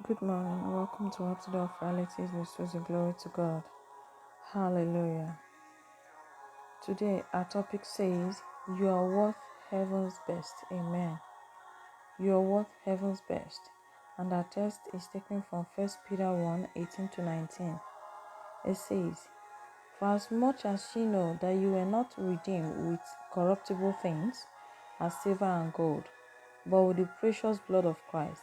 Good morning and welcome to Rhapsody of Realities. Restores the glory to God. Hallelujah. Today our topic says, You are worth heaven's best. Amen. You are worth heaven's best. And our text is taken from 1 Peter 1:18 to 19. It says, For as much as ye know that you were not redeemed with corruptible things, as silver and gold, but with the precious blood of Christ,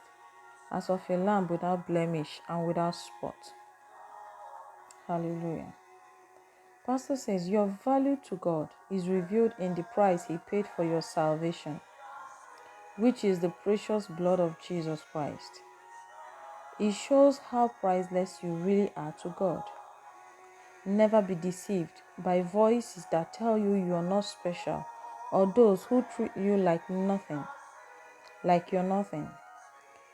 as of a lamb without blemish and without spot. Hallelujah. Pastor says your value to God is revealed in the price He paid for your salvation, which is the precious blood of Jesus Christ. It shows how priceless you really are to God. Never be deceived by voices that tell you you are not special, or those who treat you like nothing, like you're nothing.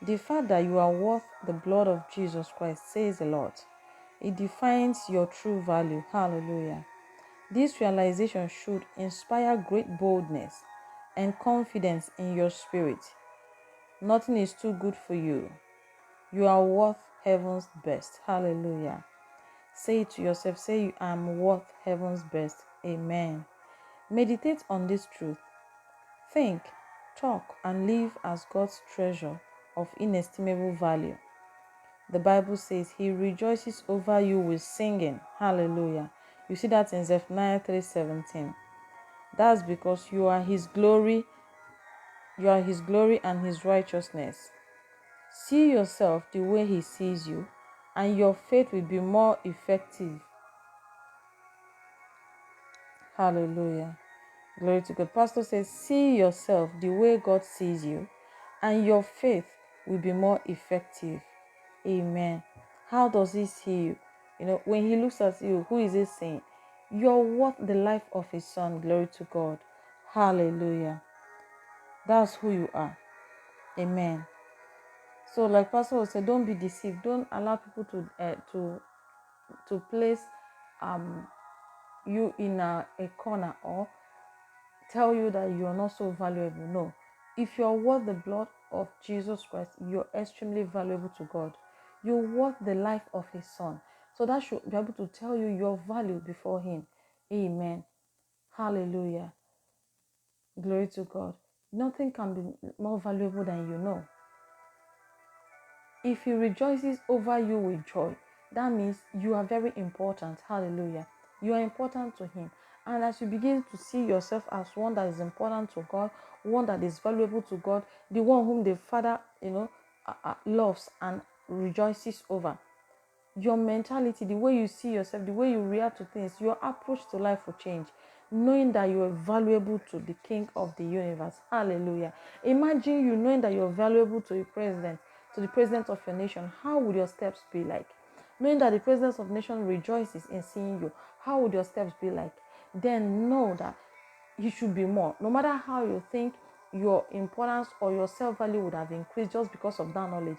The fact that you are worth the blood of Jesus Christ says a lot. It defines your true value. Hallelujah. This realization should inspire great boldness and confidence in your spirit. Nothing is too good for you. You are worth heaven's best. Hallelujah. Say it to yourself. Say, I am worth heaven's best. Amen. Meditate on this truth. Think, talk, and live as God's treasure of inestimable value. The Bible says He rejoices over you with singing. Hallelujah. You see that in Zephaniah 3:17. That's because you are His glory. You are His glory and His righteousness. See yourself the way He sees you, and your faith will be more effective. Hallelujah. Glory to God. Pastor says, see yourself the way God sees you, and your faith will be more effective. Amen. How does He see you? When He looks at you, who is He saying? You're worth the life of His Son. Glory to God. Hallelujah. That's who you are. Amen. So, like Pastor will say, don't be deceived. Don't allow people to place you in a corner or tell you that you are not so valuable. No. If you're worth the blood of Jesus Christ, you're extremely valuable to God. You're worth the life of His Son. So that should be able to tell you your value before Him. Amen. Hallelujah. Glory to God. Nothing can be more valuable than you know. If He rejoices over you with joy, that means you are very important. Hallelujah. You are important to Him. And as you begin to see yourself as one that is important to God, one that is valuable to God, the one whom the Father, loves and rejoices over, your mentality, the way you see yourself, the way you react to things, your approach to life will change. Knowing that you are valuable to the King of the universe. Hallelujah. Imagine you knowing that you're valuable to the president of your nation. How would your steps be like? Knowing that the president of the nation rejoices in seeing you, how would your steps be like? Then know that you should be more. No matter how you think your importance or your self-value would have increased just because of that knowledge,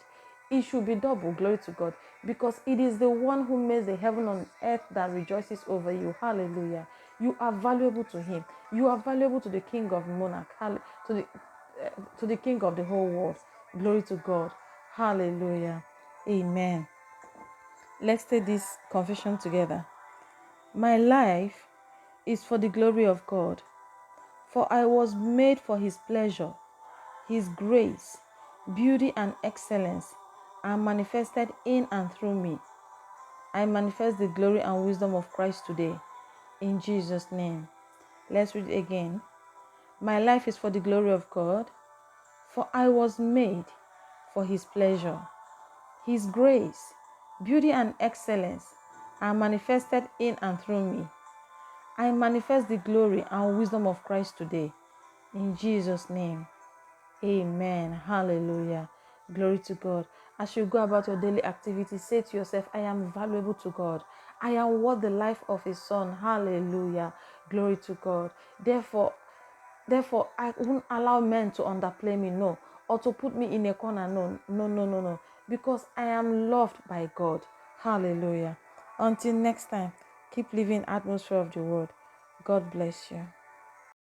it should be double. Glory to God. Because it is the one who makes the heaven and earth that rejoices over you. Hallelujah. You are valuable to Him. You are valuable to the King of Monarch. To the King of the whole world. Glory to God. Hallelujah. Amen. Let's take this confession together. My life is for the glory of God. For I was made for His pleasure. His grace, beauty, and excellence are manifested in and through me. I manifest the glory and wisdom of Christ today. In Jesus' name. Let's read it again. My life is for the glory of God, for I was made for His pleasure. His grace, beauty, and excellence are manifested in and through me. I manifest the glory and wisdom of Christ today. In Jesus' name. Amen. Hallelujah. Glory to God. As you go about your daily activities, say to yourself, I am valuable to God. I am worth the life of His Son. Hallelujah. Glory to God. Therefore, I won't allow men to underplay me, no, or to put me in a corner, no, because I am loved by God. Hallelujah. Until next time, keep living atmosphere of the word. God bless you.